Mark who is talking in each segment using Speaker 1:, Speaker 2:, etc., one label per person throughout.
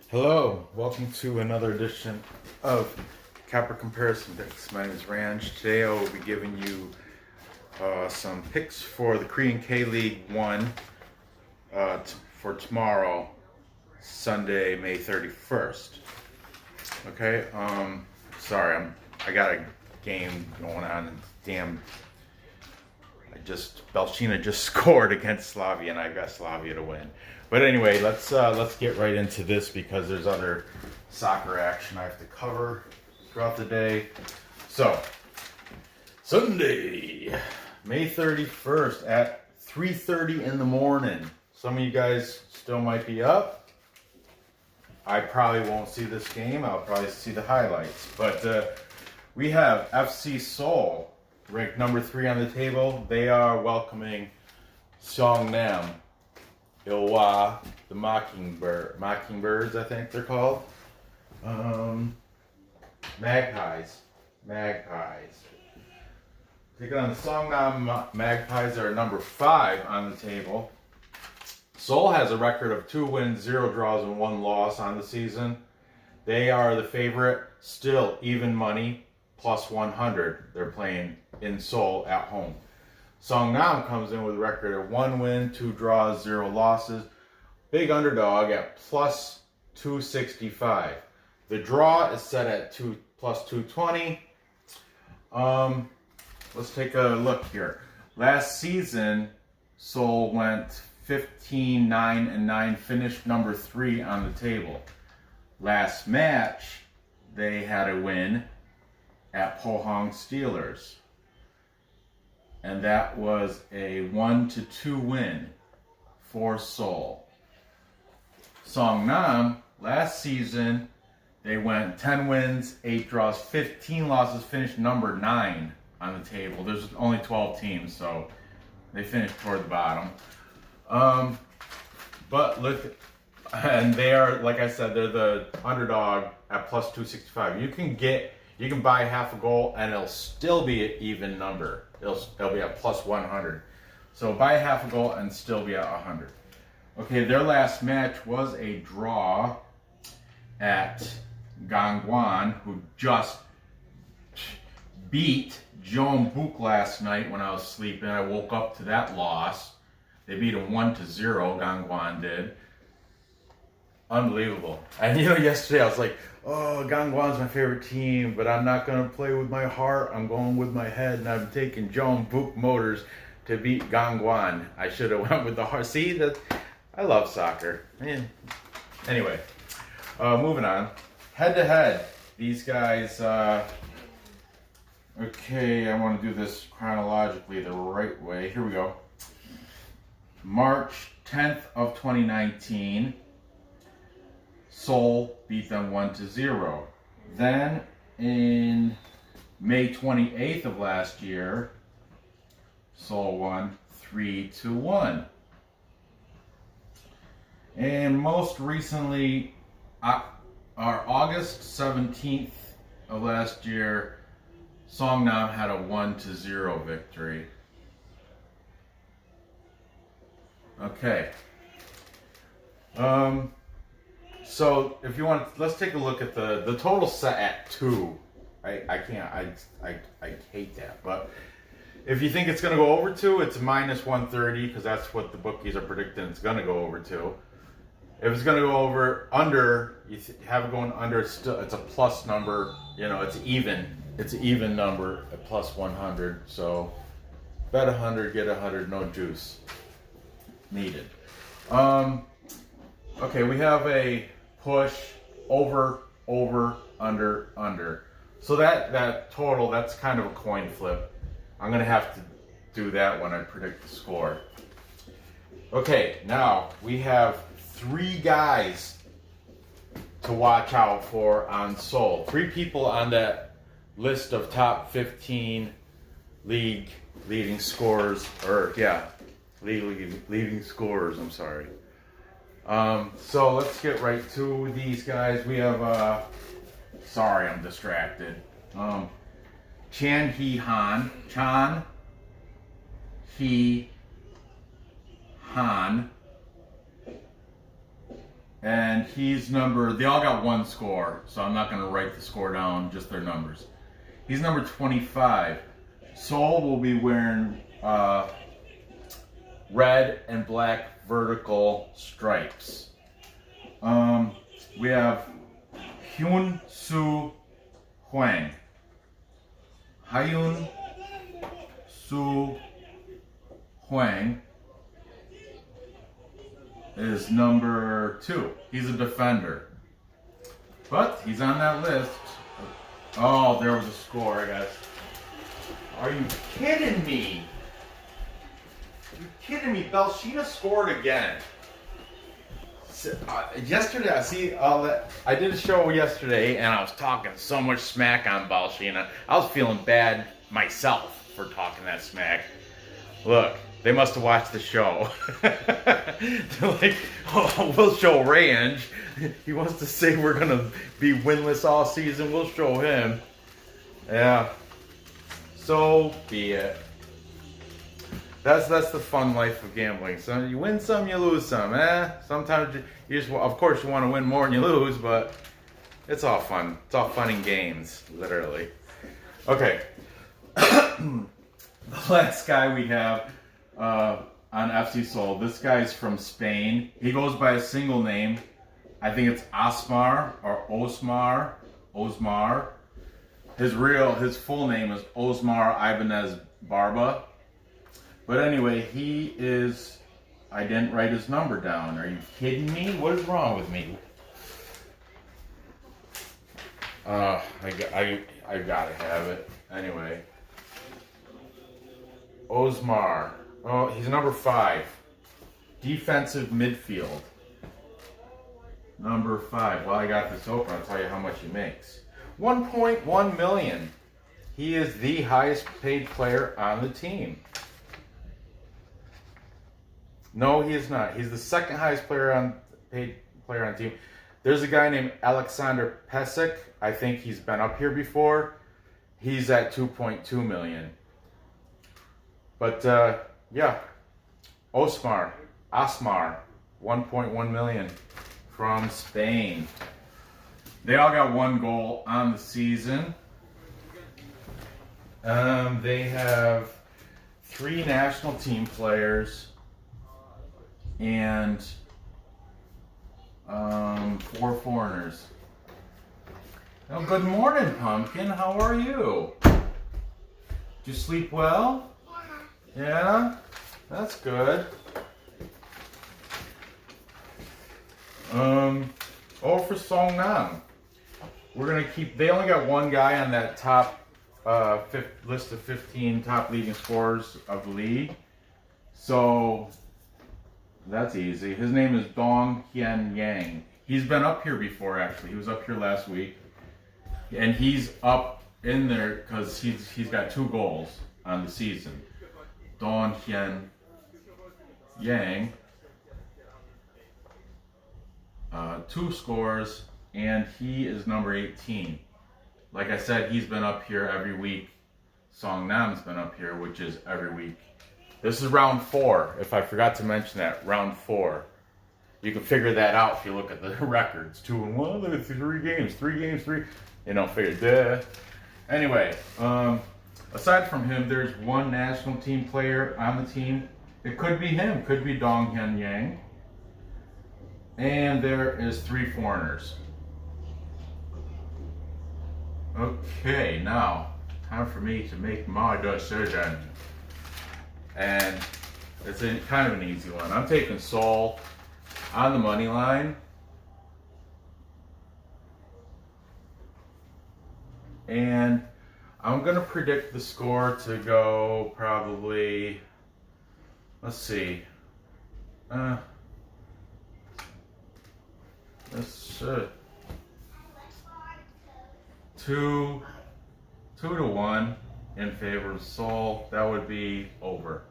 Speaker 1: Hello, welcome to another edition of Capper Comparison Picks. My name is Ranj. Today I will be giving you some picks for the Korean K-League 1 for tomorrow, Sunday, May 31st. Okay, sorry, I got a game going on and damn, Belchina just scored against Slavia and I got Slavia to win. But anyway, let's get right into this because there's other soccer action I have to cover throughout the day. So, Sunday, May 31st at 3:30 in the morning. Some of you guys still might be up. I probably won't see this game. I'll probably see the highlights. But we have FC Seoul, ranked number 3 on the table. They are welcoming Seongnam. Ilhwa, the Mockingbirds, I think they're called. Magpies. Taking on the Seongnam Magpies are number 5 on the table. Seoul has a record of 2 wins, 0 draws, and 1 loss on the season. They are the favorite, still even money, plus 100. They're playing in Seoul at home. Seongnam comes in with a record of 1 win, 2 draws, 0 losses. Big underdog at plus 265. The draw is set at plus 220. Let's take a look here. Last season, Seoul went 15-9-9, finished number 3 on the table. Last match, they had a win at Pohang Steelers. And that was a 1-2 win for Seoul. Seongnam, last season, they went 10 wins, 8 draws, 15 losses, finished number 9 on the table. There's only 12 teams, so they finished toward the bottom. But look, and they are, like I said, they're the underdog at plus 265. You can buy half a goal and it'll still be an even number. It'll be at plus 100. So buy half a goal and still be at 100. Okay, their last match was a draw at Gangwon, who just beat Jeonbuk last night when I was sleeping. I woke up to that loss. They beat them 1-0, Gangwon did. Unbelievable. And yesterday I was like, oh, Gangwon's my favorite team, but I'm not going to play with my heart. I'm going with my head, and I'm taking Jeonbuk Motors to beat Gangwon. I should have went with the heart. See, I love soccer. Man. Anyway, moving on. Head-to-head. These guys, okay, I want to do this chronologically the right way. Here we go. March 10th of 2019. Seoul beat them 1-0. Then in May 28th of last year, Seoul won 3-1. And most recently, August 17th of last year, Seongnam had a 1-0 victory. Okay. So if you want, let's take a look at the total set at 2. I hate that. But if you think it's going to go over 2, it's minus 130 because that's what the bookies are predicting it's going to go over 2. If it's going to go under, you have it going under. It's a plus number. It's even. It's an even number at plus 100. So bet 100, get 100. No juice needed. Okay, we have a push, over, under. So that total, that's kind of a coin flip. I'm going to have to do that when I predict the score. Okay, now we have 3 guys to watch out for on Seoul. 3 people on that list of top 15 league leading scorers, leading scorers, I'm sorry. So let's get right to these guys. We have, sorry, I'm distracted. Chan Hee-han, And he's they all got one score, so I'm not going to write the score down, just their numbers. He's number 25. Seoul will be wearing red and black vertical stripes. We have Hyun Soo Hwang. Hyun Soo Hwang is number 2. He's a defender. But he's on that list. Oh, there was a score, I guess. Are you kidding me? You're kidding me. Belshina scored again. Yesterday, I did a show yesterday and I was talking so much smack on Belshina. I was feeling bad myself for talking that smack. Look, they must have watched the show. They're like, oh, we'll show Ranj. He wants to say we're going to be winless all season. We'll show him. Yeah. So be it. That's the fun life of gambling. So you win some, you lose some, Sometimes you just, of course, you want to win more than you lose, but it's all fun. It's all fun and games, literally. Okay. The last guy we have on FC Seoul. This guy's from Spain. He goes by a single name. I think it's Osmar or Osmar. His full name is Osmar Ibanez Barba. But anyway, I didn't write his number down. Are you kidding me? What is wrong with me? I gotta have it. Anyway. Osmar. Oh, he's number 5. Defensive midfield. Number 5. Well, I got this open. I'll tell you how much he makes. 1.1 million. He is the highest paid player on the team. No, he is not. He's the second highest paid player on the team. There's a guy named Alexander Pesek. I think he's been up here before. He's at 2.2 million. But yeah, Osmar, 1.1 million from Spain. They all got 1 goal on the season. They have 3 national team players and 4 foreigners. Oh, good morning, Pumpkin. How are you? Did you sleep well? Yeah? That's good. For Seongnam. We're going to keep... They only got 1 guy on that top list of 15 top leading scorers of the league. So, that's easy. His name is Dong Hyun Yang. He's been up here before, actually. He was up here last week. And he's up in there because he's got 2 goals on the season. Dong Hyun Yang. 2 scores, and he is number 18. Like I said, he's been up here every week. Seongnam's been up here, which is every week. This is round 4, if I forgot to mention that, round 4. You can figure that out if you look at the records. 2-1, look at 3 games, 3 games, 3. You know, figure, duh. Anyway, aside from him, there's 1 national team player on the team. It could be him, could be Dong Hyun Yang. And there is 3 foreigners. Okay, now, time for me to make my decision. And it's kind of an easy one. I'm taking Seoul on the money line. And I'm going to predict the score to go probably, let's see, let's 2-1 in favor of Seoul. That would be over.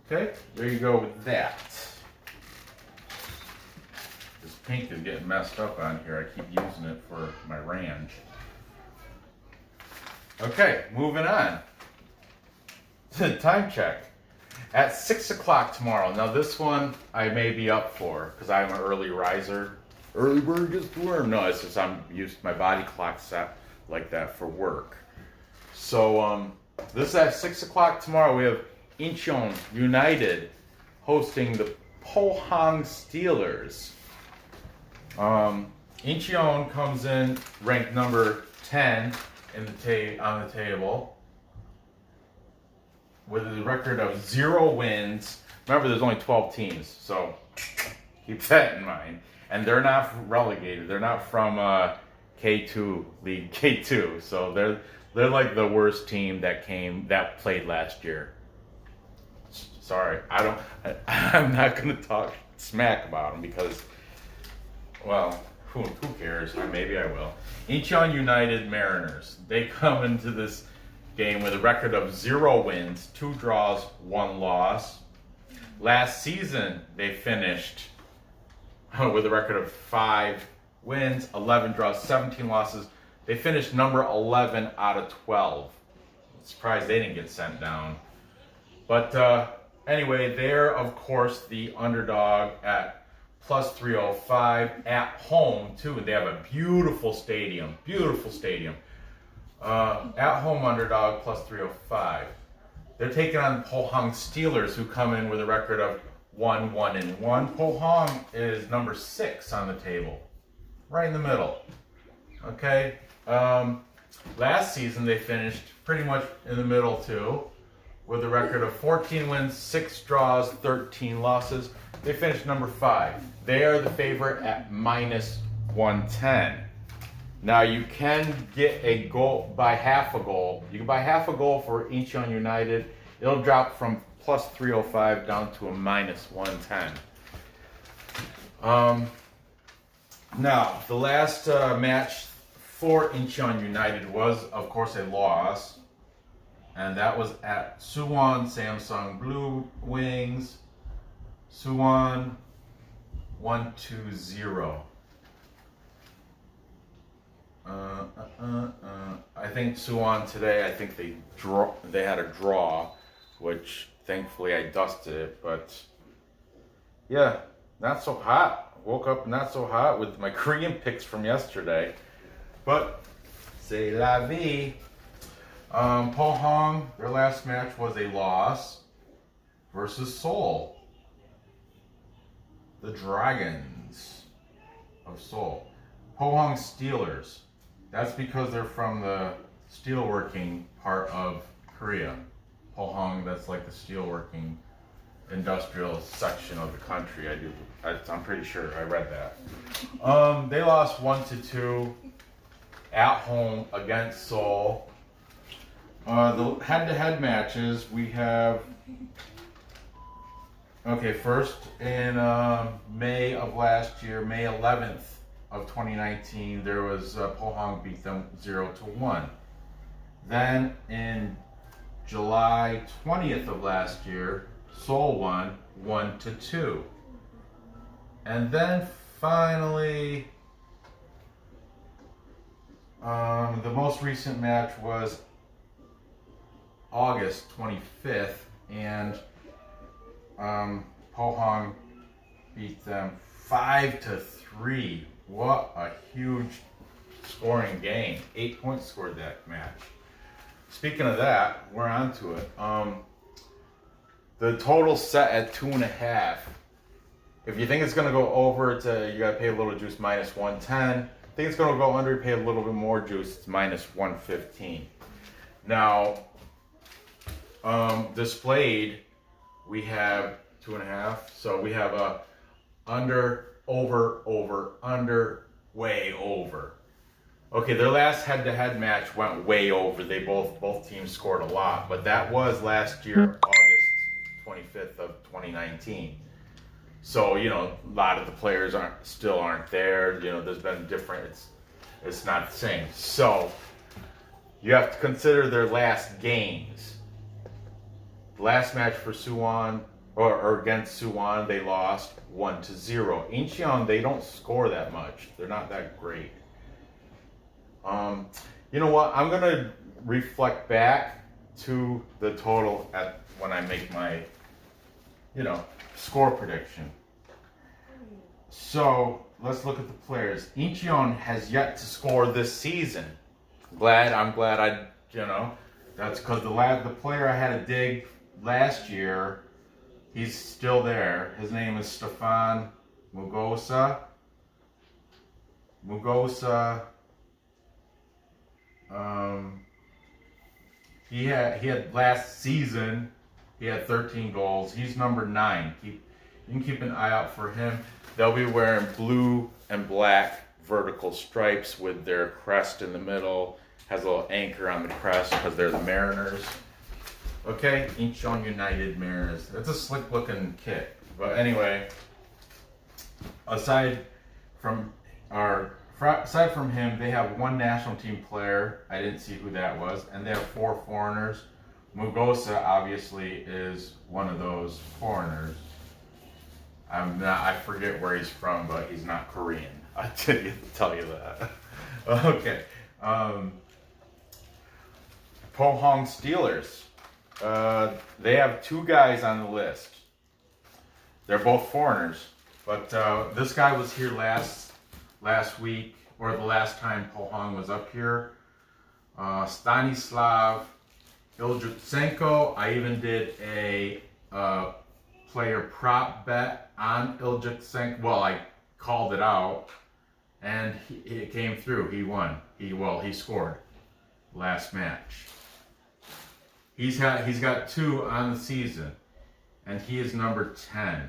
Speaker 1: Okay, there you go with that. This pink is getting messed up on here. I keep using it for my Ranj. Okay, moving on. Time check. At 6 o'clock tomorrow. Now this one I may be up for because I'm an early riser. Early bird gets the worm. No, it's just I'm used my body clock set like that for work. So this is at 6 o'clock tomorrow. We have Incheon United hosting the Pohang Steelers. Incheon comes in ranked number 10 in on the table with a record of 0 wins. Remember, there's only 12 teams, so keep that in mind. And they're not relegated. They're not from K2 League K2, so they're like the worst team that played last year. Sorry, I'm not gonna talk smack about them because, well, who cares? Maybe I will. Incheon United Mariners. They come into this game with a record of 0 wins, 2 draws, 1 loss. Last season, they finished with a record of 5 wins, 11 draws, 17 losses. They finished number 11 out of 12. I'm surprised they didn't get sent down. But anyway, they're, of course, the underdog at plus 305 at home, too. They have a beautiful stadium. At home underdog plus 305. They're taking on Pohang Steelers, who come in with a record of 1-1-1. Pohang is number 6 on the table, right in the middle. Okay. Last season they finished pretty much in the middle too, with a record of 14 wins, 6 draws, 13 losses. They finished number 5. They are the favorite at minus 110. Now you can get a goal by half a goal. You can buy half a goal for Incheon United. It'll drop from plus 305 down to a minus 110. Now the last match for Incheon United was, of course, a loss, and that was at Suwon Samsung Blue Wings. Suwon 1-2-0. I think Suwon today, I think they had a draw, which thankfully I dusted it, but yeah, not so hot. Woke up not so hot with my Korean picks from yesterday, but c'est la vie. Pohang, their last match was a loss versus Seoul, the Dragons of Seoul. Pohang Steelers. That's because they're from the steelworking part of Korea. Pohang, that's like the steelworking industrial section of the country. I'm pretty sure I read that. They lost 1-2 at home against Seoul. The head-to-head matches we have. Okay, first in May of last year, May 11th. Of 2019, there was Pohang beat them 0-1. Then in July 20th of last year, Seoul won 1-2. And then finally, the most recent match was August 25th, and Pohang beat them 5-3. What a huge scoring game. 8 points scored that match. Speaking of that, we're on to it. The total set at 2.5. If you think it's going to go over, you got to pay a little juice, minus 110. Think it's going to go under, pay a little bit more juice, it's minus 115. Now, displayed, we have 2.5. So we have a under, over, under, way over. Okay, their last head-to-head match went way over. They both teams scored a lot, but that was last year, August 25th of 2019. So, a lot of the players still aren't there. There's been different, it's not the same. So, you have to consider their last games. The last match for Suwon, or against Suwon, they lost 1-0. Incheon, they don't score that much. They're not that great. You know what? I'm going to reflect back to the total when I make my score prediction. So let's look at the players. Incheon has yet to score this season. I'm glad that's because the player I had to dig last year, he's still there. His name is Stefan Mugosa. He had last season. He had 13 goals. He's number 9. You can keep an eye out for him. They'll be wearing blue and black vertical stripes with their crest in the middle. Has a little anchor on the crest because they're the Mariners. Okay, Incheon United Mariners. It's a slick looking kit. But anyway, aside from him, they have one national team player. I didn't see who that was. And they have 4 foreigners. Mugosa obviously is one of those foreigners. I forget where he's from, but he's not Korean. I didn't tell you that. Okay. Pohang Steelers. They have 2 guys on the list. They're both foreigners. But this guy was here last week, or the last time Pohang was up here. Stanislav Iljutsenko. I even did a player prop bet on Iljutsenko. Well, I called it out, and it came through. He won. He scored last match. He's got 2 on the season, and he is number 10.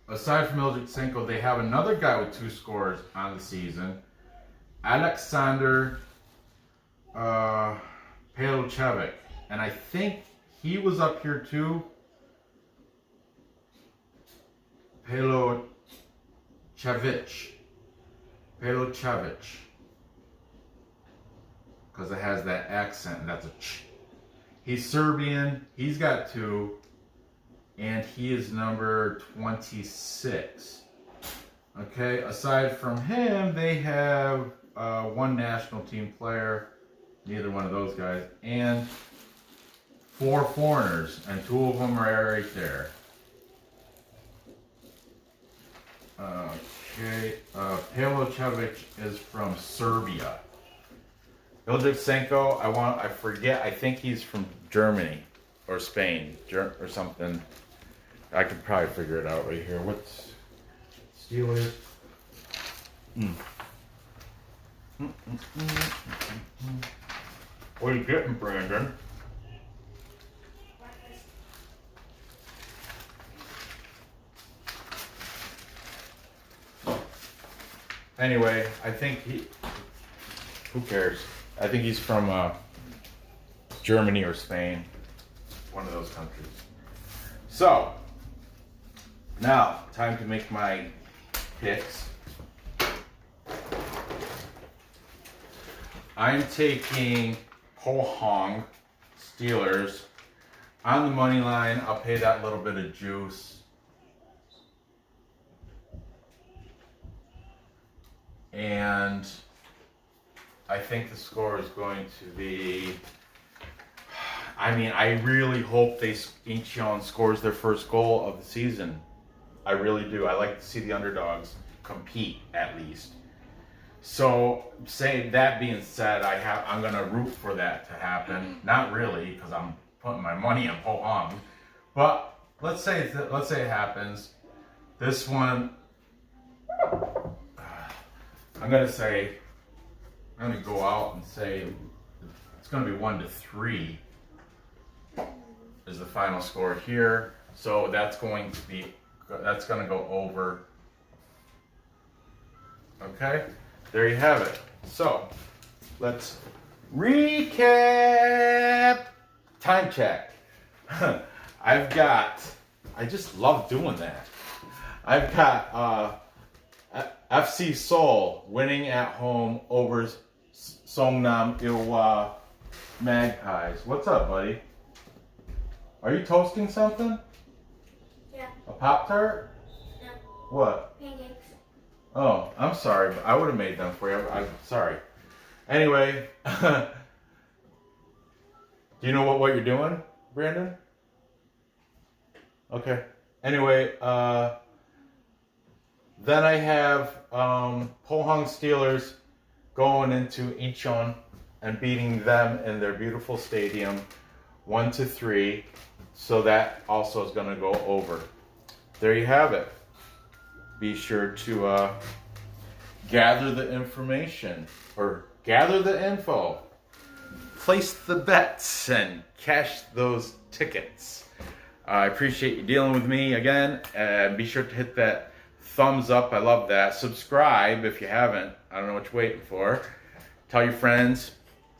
Speaker 1: Aside from Iljutsenko, they have another guy with 2 scores on the season, Alexander Pelochevich, and I think he was up here too. Pelochevich, because it has that accent. That's a ch. He's Serbian. He's got 2, and he is number 26. Okay. Aside from him, they have one national team player. Neither one of those guys, and 4 foreigners, and 2 of them are right there. Okay, Pelochevich is from Serbia. Iljutsenko, I forget. I think he's from Germany or Spain or something. I could probably figure it out right here. What's Steelers? What are you getting, Brandon? Anyway, I think who cares? I think he's from Germany or Spain, one of those countries. So, now, time to make my picks. I'm taking Pohang Steelers on the money line. I'll pay that little bit of juice. And I think the score is going to be, I really hope Incheon scores their first goal of the season. I really do. I like to see the underdogs compete at least. So, that being said, I'm gonna root for that to happen. Not really, because I'm putting my money on Pohang. But let's say it happens. This one, I'm gonna go out and say it's gonna be 1-3 is the final score here. So that's gonna go over. Okay. There you have it. So, let's recap. Time check. I just love doing that. I've got FC Seoul winning at home over Seongnam Ilhwa Magpies. What's up, buddy? Are you toasting something?
Speaker 2: Yeah.
Speaker 1: A Pop-Tart?
Speaker 2: No.
Speaker 1: What?
Speaker 2: Pancakes.
Speaker 1: Oh, I'm sorry, but I would have made them for you. I'm sorry. Anyway, do you know what you're doing, Brandon? Okay. Anyway, then I have Pohang Steelers going into Incheon and beating them in their beautiful stadium 1-3. So that also is going to go over. There you have it. Be sure to gather the information or gather the info. Place the bets and cash those tickets. I appreciate you dealing with me again. Be sure to hit that thumbs up. I love that. Subscribe if you haven't. I don't know what you're waiting for. Tell your friends,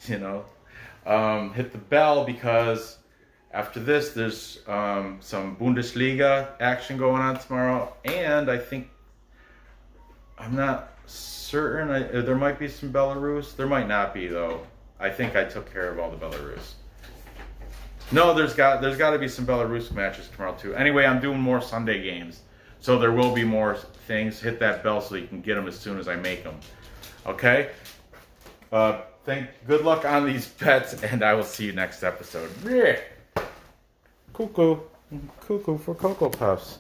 Speaker 1: you know. Hit the bell because after this, there's some Bundesliga action going on tomorrow. And I think, I'm not certain, there might be some Belarus. There might not be, though. I think I took care of all the Belarus. No, there's got to be some Belarus matches tomorrow too. Anyway, I'm doing more Sunday games, so there will be more things. Hit that bell so you can get them as soon as I make them. Okay. Good luck on these bets, and I will see you next episode. Yeah. Cuckoo for Cocoa Puffs.